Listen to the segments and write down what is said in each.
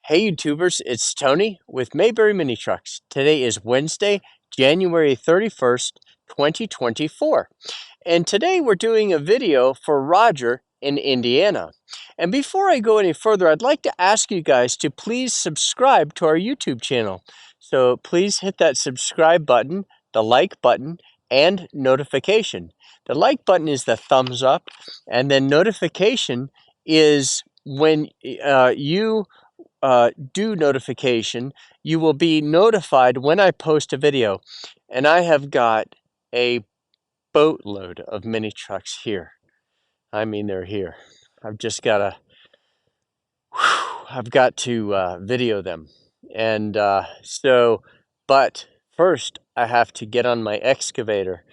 Hey YouTubers, it's Tony with Mayberry Mini Trucks. Today is Wednesday, January 31st, 2024. And today we're doing a video for Roger in Indiana. And before I go any further, I'd like to ask you guys to please subscribe to our YouTube channel. So please hit that subscribe button, the like button, and notification. The like button is the thumbs up, and then notification is when you do notification, you will be notified when I post a video. And I have got a boatload of mini trucks here. I mean, they're here. I've just got to, I've got to video them. And but first I have to get on my excavator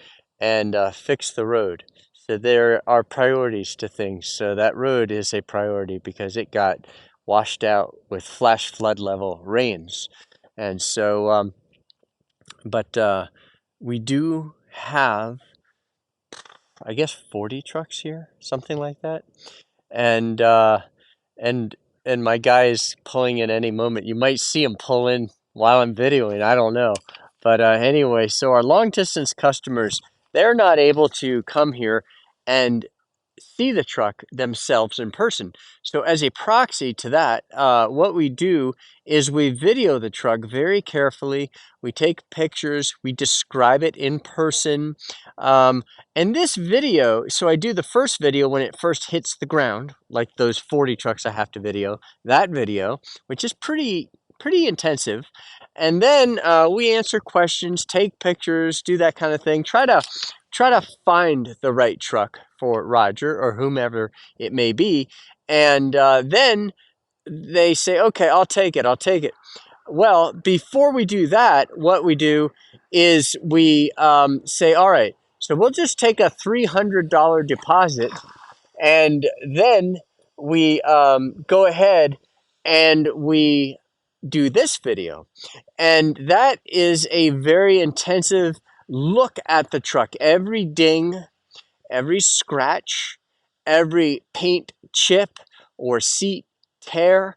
and fix the road. So there are priorities to things. So that road is a priority because it got washed out with flash flood level rains. And so, we do have, I guess, 40 trucks here, something like that. And and and my guy is pulling in any moment. You might see him pull in while I'm videoing. I don't know. But anyway, so our long distance customers, they're not able to come here and see the truck themselves in person. So as a proxy to that, what we do is we video the truck very carefully. We take pictures, we describe it in person. And this video, so I do the first video when it first hits the ground, like those 40 trucks I have to video, that video, which is pretty intensive. And then we answer questions, take pictures, do that kind of thing, try to find the right truck for Roger or whomever it may be. And then they say, okay, I'll take it. Well, before we do that, what we do is we say, all right, so we'll just take a $300 deposit, and then we go ahead and we do this video. And that is a very intensive look at the truck. Every ding, every scratch, every paint chip or seat tear,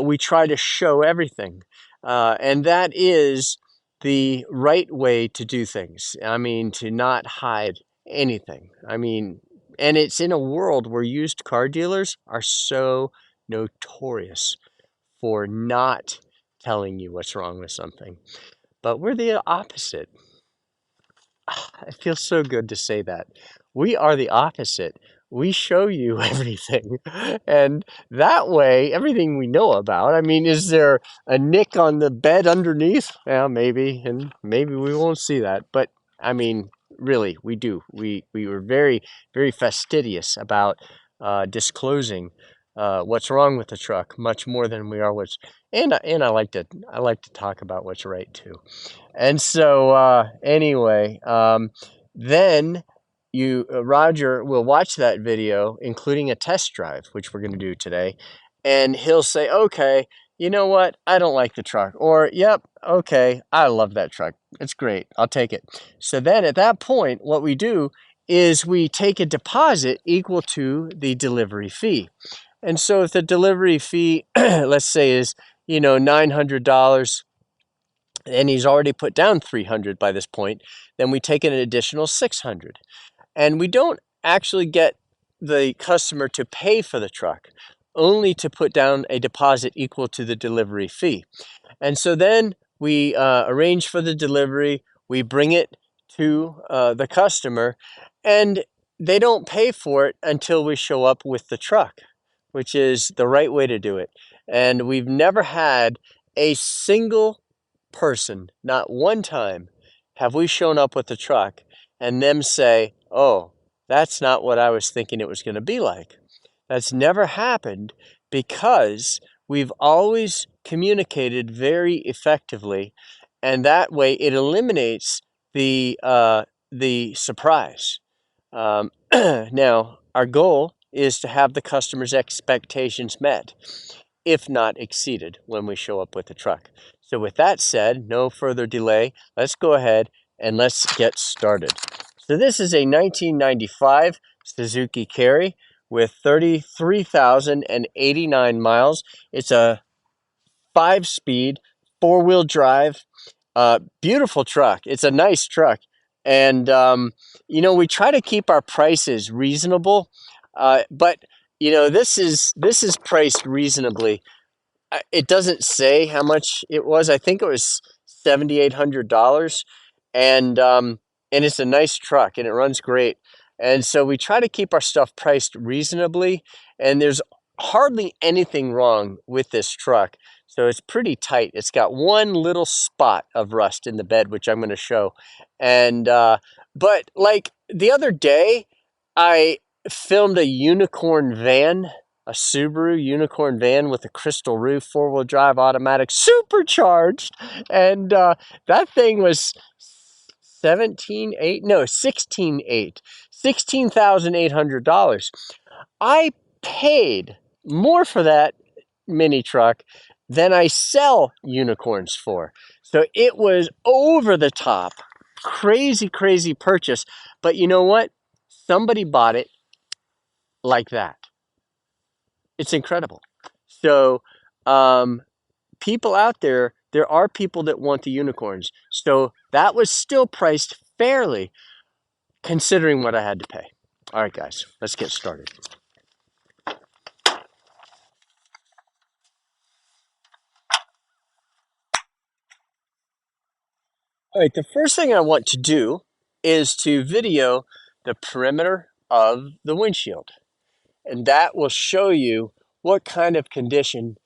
we try to show everything. And that is the right way to do things. I mean, to not hide anything. I mean, and it's in a world where used car dealers are so notorious for not telling you what's wrong with something. But we're the opposite. It feels so good to say that. We are the opposite. We show you everything. And that way, everything we know about. I mean, is there a nick on the bed underneath? Yeah, maybe. And maybe we won't see that. But I mean, really, we do. We were very, very fastidious about disclosing what's wrong with the truck, much more than we are what's. And I like to talk about what's right too. And so anyway, then Roger will watch that video, including a test drive, which we're going to do today, and he'll say, okay, you know what? I don't like the truck. Or, yep, okay, I love that truck. It's great. I'll take it. So then at that point, what we do is we take a deposit equal to the delivery fee. And so if the delivery fee, let's say, is, $900, and he's already put down 300 by this point, then we take an additional 600. And we don't actually get the customer to pay for the truck, only to put down a deposit equal to the delivery fee. And so then we arrange for the delivery, we bring it to the customer, and they don't pay for it until we show up with the truck, which is the right way to do it. And we've never had a single person, not one time, have we shown up with the truck and them say, oh, that's not what I was thinking it was going to be like. That's never happened because we've always communicated very effectively, and that way it eliminates the surprise. Now, our goal is to have the customer's expectations met, if not exceeded, when we show up with the truck. So with that said, no further delay, let's go ahead and let's get started. So this is a 1995 Suzuki Carry with 33,089 miles. It's a 5-speed, 4-wheel drive. Beautiful truck. It's a nice truck. And, we try to keep our prices reasonable. But, this is priced reasonably. It doesn't say how much it was. I think it was $7,800, and it's a nice truck and it runs great. And so we try to keep our stuff priced reasonably. And there's hardly anything wrong with this truck, so it's pretty tight. It's got one little spot of rust in the bed, which I'm going to show. And but like the other day, I filmed a unicorn van, a Subaru unicorn van with a crystal roof, 4-wheel drive, automatic, supercharged, and that thing was 17.8, no, 16.8, $16,800. I paid more for that mini truck than I sell unicorns for. So it was over the top, crazy, crazy purchase. But you know what? Somebody bought it like that. It's incredible. So, people out there are people that want the unicorns. So that was still priced fairly considering what I had to pay. All right, guys, let's get started. All right, the first thing I want to do is to video the perimeter of the windshield. And that will show you what kind of condition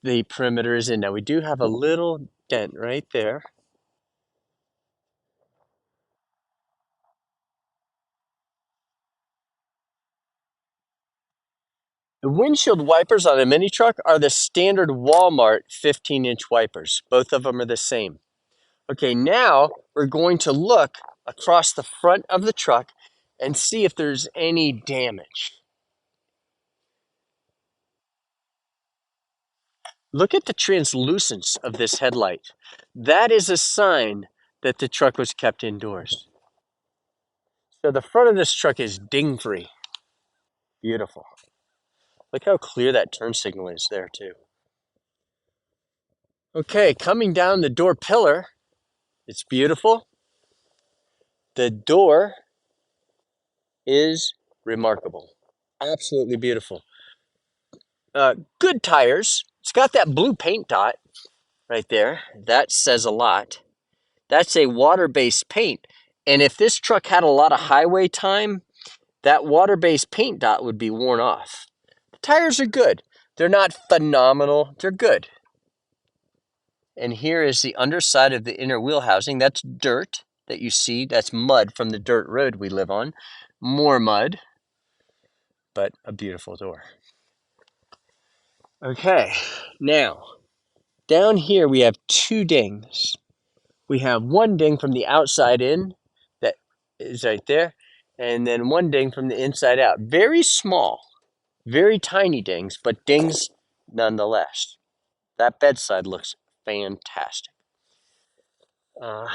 the perimeter is in. Now, we do have a little dent right there. The windshield wipers on a mini truck are the standard Walmart 15-inch wipers. Both of them are the same. Okay, now we're going to look across the front of the truck and see if there's any damage. Look at the translucence of this headlight. That is a sign that the truck was kept indoors. So the front of this truck is ding-free. Beautiful. Look how clear that turn signal is there too. Okay, coming down the door pillar, it's beautiful. The door is remarkable. Absolutely beautiful. Good tires. It's got that blue paint dot right there. That says a lot. That's a water-based paint. And if this truck had a lot of highway time, that water-based paint dot would be worn off. The tires are good. They're not phenomenal. They're good. And here is the underside of the inner wheel housing. That's dirt that you see. That's mud from the dirt road we live on. More mud, but a beautiful door. Okay, now down here we have two dings. We have one ding from the outside in that is right there, and then one ding from the inside out. Very small, very tiny dings, but dings nonetheless. That bedside looks fantastic. Uh,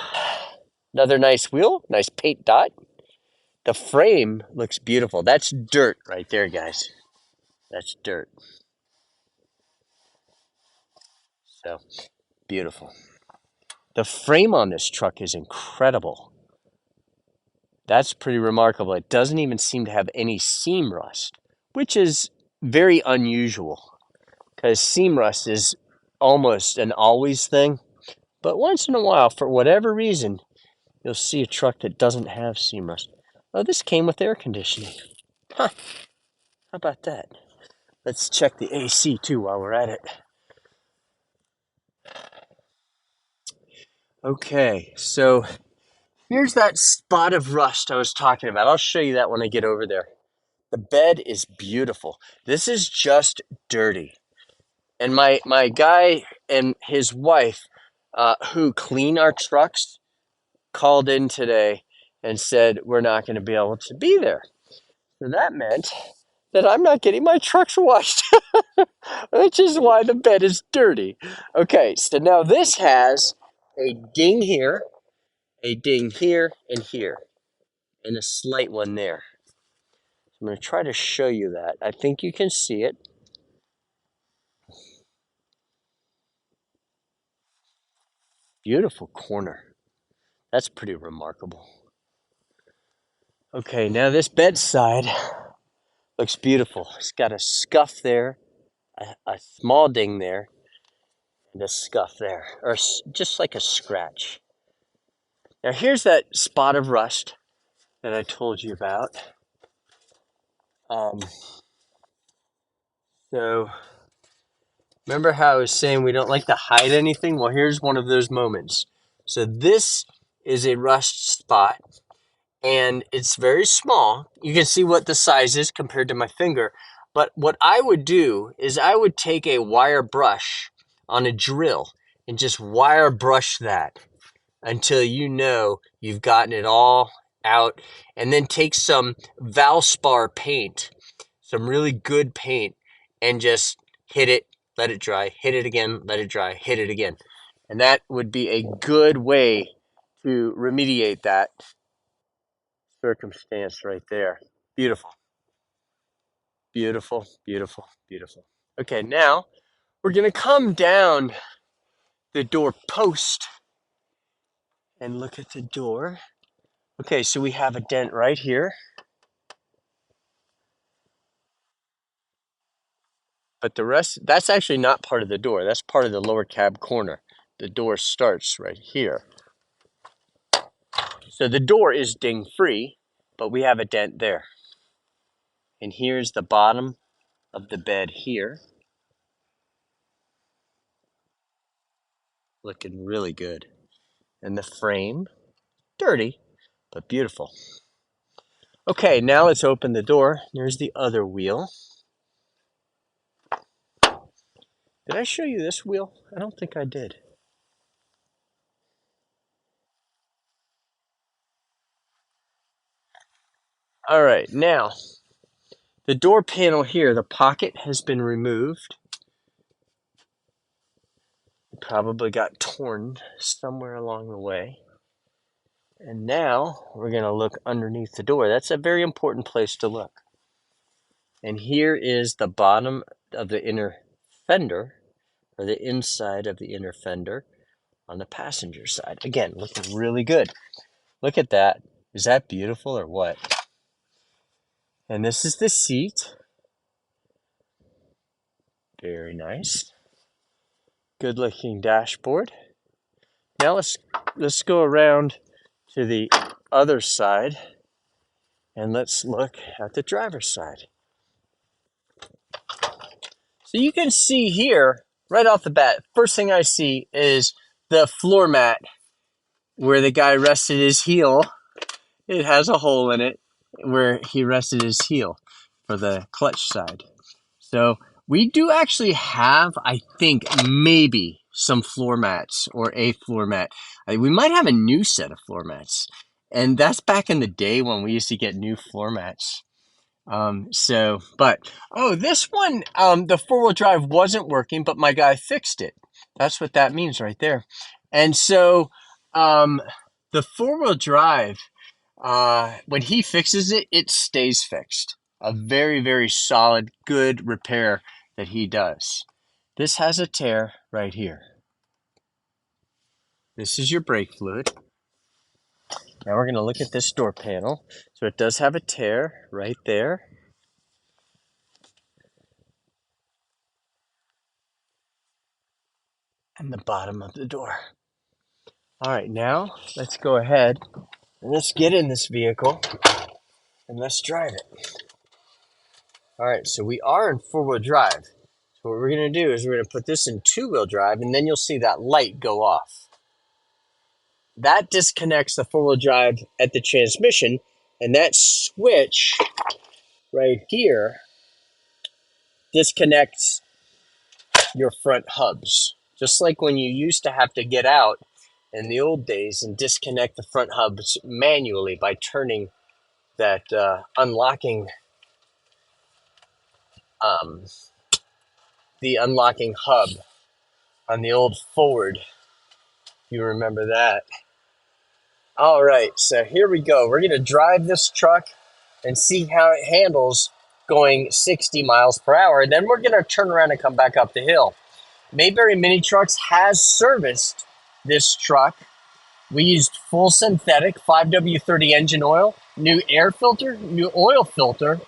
Another nice wheel, nice paint dot. The frame looks beautiful. That's dirt right there, guys. That's dirt. So beautiful. The frame on this truck is incredible. That's pretty remarkable. It doesn't even seem to have any seam rust, which is very unusual because seam rust is almost an always thing. But once in a while, for whatever reason, you'll see a truck that doesn't have seam rust. Oh, this came with air conditioning. Huh, how about that? Let's check the AC too while we're at it. Okay, so here's that spot of rust I was talking about. I'll show you that when I get over there. The bed is beautiful. This is just dirty. And my guy and his wife, who clean our trucks, called in today and said we're not going to be able to be there. So that meant that I'm not getting my trucks washed, which is why the bed is dirty. Okay, so now this has a ding here, a ding here, and here, and a slight one there. I'm going to try to show you that. I think you can see it. Beautiful corner. That's pretty remarkable. Okay, now this bedside looks beautiful. It's got a scuff there, a small ding there, and a scuff there, or just like a scratch. Now here's that spot of rust that I told you about. Um, so remember how I was saying we don't like to hide anything? Well, here's one of those moments. So this is a rust spot, and it's very small. You can see what the size is compared to my finger. But what I would do is I would take a wire brush on a drill and just wire brush that until you know you've gotten it all out. And then take some Valspar paint, some really good paint, and just hit it, let it dry, hit it again, let it dry, hit it again. And that would be a good way to remediate that circumstance right there. Beautiful. Beautiful, beautiful, beautiful. Okay, now we're going to come down the door post and look at the door. Okay, so we have a dent right here. But the rest, that's actually not part of the door. That's part of the lower cab corner. The door starts right here. So the door is ding free, but we have a dent there. And here's the bottom of the bed here. Looking really good. And the frame, dirty, but beautiful. Okay, now let's open the door. There's the other wheel. Did I show you this wheel? I don't think I did. All right, now the door panel here, the pocket has been removed. It probably got torn somewhere along the way. And now we're going to look underneath the door. That's a very important place to look. And here is the bottom of the inner fender, or the inside of the inner fender on the passenger side. Again, looking really good. Look at that. Is that beautiful or what? And this is the seat. Very nice. Good looking dashboard. Now let's go around to the other side and let's look at the driver's side. So you can see here, right off the bat, first thing I see is the floor mat where the guy rested his heel. It has a hole in it where he rested his heel for the clutch side. So we do actually have, I think, maybe some floor mats or a floor mat. We might have a new set of floor mats. And that's back in the day when we used to get new floor mats. This one, the four-wheel drive wasn't working, but my guy fixed it. That's what that means right there. And so, the four-wheel drive, when he fixes it, it stays fixed. A very, very solid, good repair that he does. This has a tear right here. This is your brake fluid. Now we're going to look at this door panel. So it does have a tear right there. And the bottom of the door. All right, now let's go ahead and let's get in this vehicle and let's drive it. All right, so we are in four-wheel drive. So what we're going to do is we're going to put this in two-wheel drive, and then you'll see that light go off. That disconnects the four-wheel drive at the transmission, and that switch right here disconnects your front hubs. Just like when you used to have to get out in the old days and disconnect the front hubs manually by turning that unlocking hub on the old Ford. You remember that. All right, so here we go. We're going to drive this truck and see how it handles going 60 miles per hour. And then we're going to turn around and come back up the hill. Mayberry Mini Trucks has serviced this truck, we used full synthetic 5W30 engine oil, new air filter, new oil filter,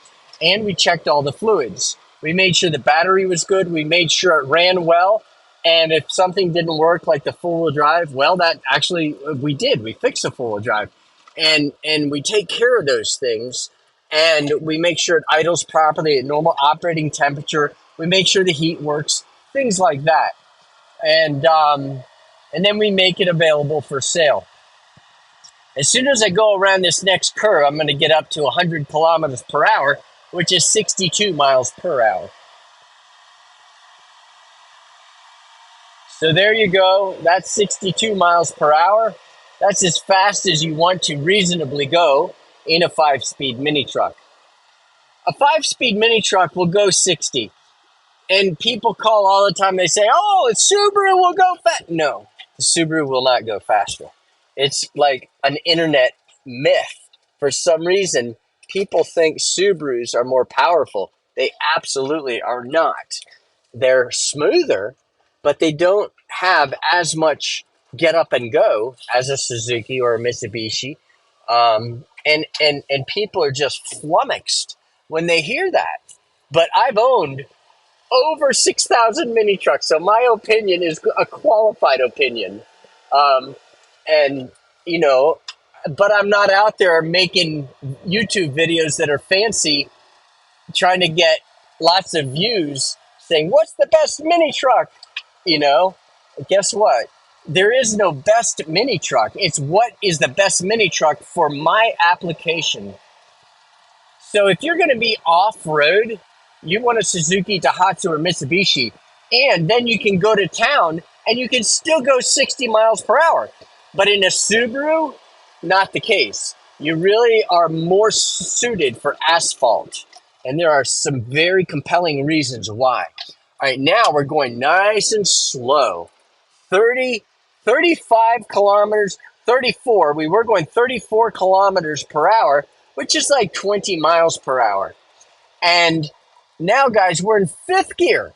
and we checked all the fluids. We made sure the battery was good. We made sure it ran well. And if something didn't work, like the four-wheel drive, well, that actually we did. We fixed the four-wheel drive, and we take care of those things, and we make sure it idles properly at normal operating temperature. We make sure the heat works, things like that, and then we make it available for sale. As soon as I go around this next curve, I'm going to get up to 100 kilometers per hour, which is 62 miles per hour. So there you go. That's 62 miles per hour. That's as fast as you want to reasonably go in a 5-speed mini truck. A 5-speed mini truck will go 60. And people call all the time. They say, oh, the Subaru will go fast. No, the Subaru will not go faster. It's like an internet myth. For some reason, people think Subarus are more powerful. They absolutely are not. They're smoother, but they don't have as much get up and go as a Suzuki or a Mitsubishi. And people are just flummoxed when they hear that. But I've owned over 6,000 mini trucks, so my opinion is a qualified opinion. And, you know, but I'm not out there making YouTube videos that are fancy, trying to get lots of views, saying, what's the best mini truck? You know, guess what? There is no best mini truck. It's what is the best mini truck for my application. So if you're going to be off-road, you want a Suzuki, Daihatsu, or Mitsubishi, and then you can go to town and you can still go 60 miles per hour. But in a Subaru, not the case. You really are more suited for asphalt. And there are some very compelling reasons why. All right, now we're going nice and slow. 30, 35 kilometers, 34. We were going 34 kilometers per hour, which is like 20 miles per hour. And now, guys, we're in fifth gear,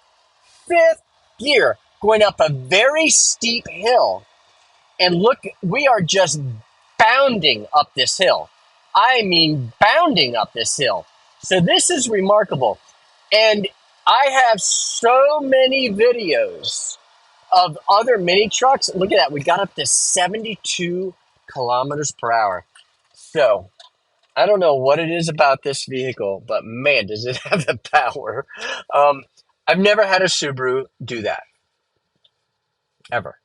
going up a very steep hill. And look, we are just bounding up this hill. I mean, bounding up this hill. So this is remarkable. And I have so many videos of other mini trucks. Look at that. We got up to 72 kilometers per hour. So I don't know what it is about this vehicle, but man, does it have the power. I've never had a Subaru do that, ever.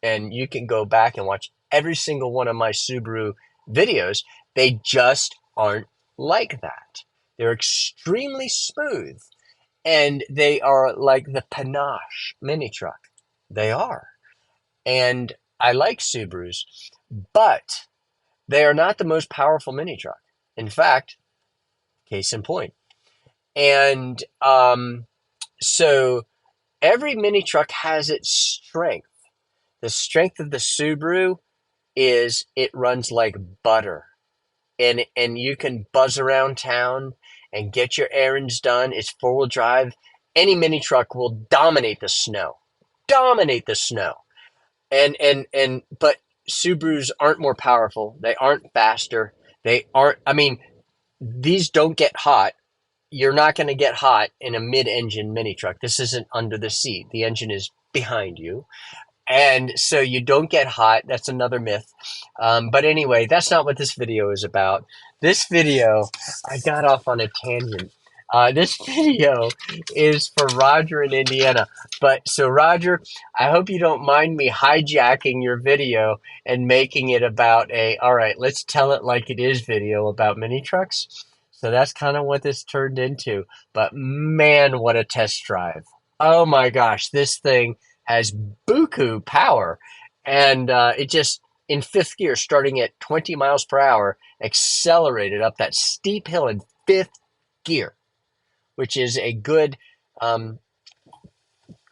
And you can go back and watch every single one of my Subaru videos. They just aren't like that. They're extremely smooth, and they are like the panache mini truck. They are. And I like Subarus, but they are not the most powerful mini truck. In fact, case in point. And so every mini truck has its strength. The strength of the Subaru is it runs like butter. And you can buzz around town and get your errands done. It's four-wheel drive. Any mini truck will dominate the snow. Dominate the snow. But Subarus aren't more powerful. They aren't faster. They aren't, I mean, these don't get hot. You're not going to get hot in a mid-engine mini truck. This isn't under the seat. The engine is behind you. And so you don't get hot. That's another myth. But anyway, that's not what this video is about. This video, I got off on a tangent. This video is for Roger in Indiana. But so Roger, I hope you don't mind me hijacking your video and making it about all right, let's tell it like it is video about mini trucks. So that's kind of what this turned into. But man, what a test drive. Oh my gosh, this thing has buku power. And it just, in fifth gear, starting at 20 miles per hour, accelerated up that steep hill in fifth gear, which is a good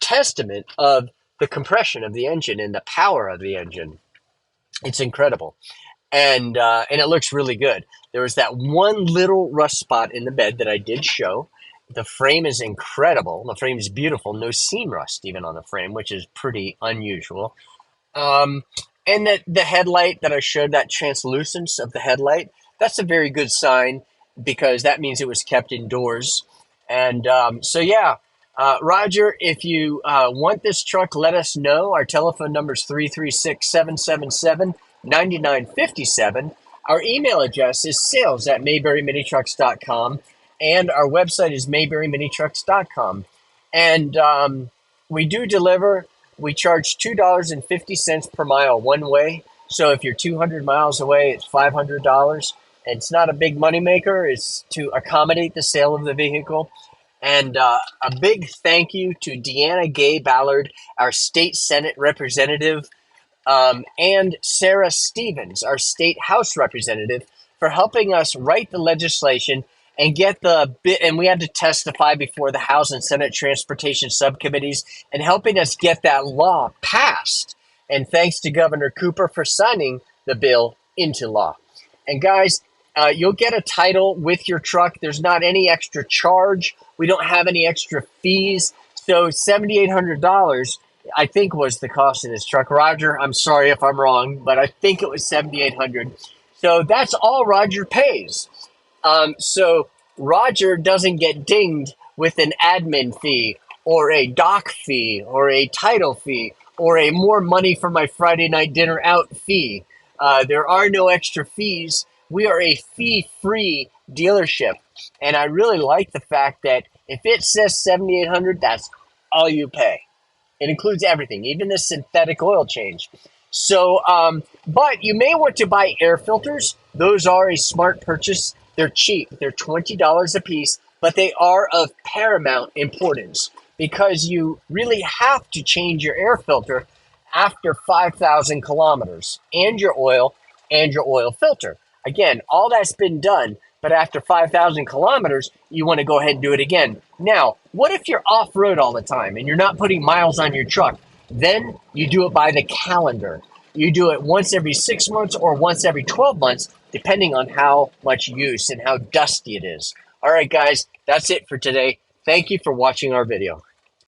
testament of the compression of the engine and the power of the engine. It's incredible. And it looks really good. There was that one little rust spot in the bed that I did show. The frame is incredible. The frame is beautiful. No seam rust even on the frame, which is pretty unusual. Um, and the headlight that I showed, that translucence of the headlight, that's a very good sign because that means it was kept indoors. And so, yeah, Roger, if you want this truck, let us know. Our telephone number is 336-777-9957. Our email address is sales@mayberryminitrucks.com. And our website is mayberryminitrucks.com. And we do deliver. We charge $2.50 per mile one way. So if you're 200 miles away, it's $500. And it's not a big moneymaker. It's to accommodate the sale of the vehicle. And a big thank you to Deanna Gay Ballard, our state Senate representative, and Sarah Stevens, our state House representative, for helping us write the legislation and get the bit. And we had to testify before the House and Senate transportation subcommittees and helping us get that law passed. And thanks to Governor Cooper for signing the bill into law. And guys, you'll get a title with your truck. There's not any extra charge. We don't have any extra fees. So $7,800, I think, was the cost of this truck. Roger, I'm sorry if I'm wrong, but I think it was $7,800. So that's all Roger pays. So Roger doesn't get dinged with an admin fee or a dock fee or a title fee or a more money for my Friday night dinner out fee. There are no extra fees. We are a fee-free dealership. And I really like the fact that if it says $7,800, that's all you pay. It includes everything, even the synthetic oil change. So, but you may want to buy air filters. Those are a smart purchase. They're cheap. They're $20 a piece, but they are of paramount importance because you really have to change your air filter after 5,000 kilometers and your oil filter. Again, all that's been done, but after 5,000 kilometers, you want to go ahead and do it again. Now, what if you're off-road all the time and you're not putting miles on your truck? Then you do it by the calendar. You do it once every 6 months or once every 12 months, depending on how much use and how dusty it is. All right, guys, that's it for today. Thank you for watching our video.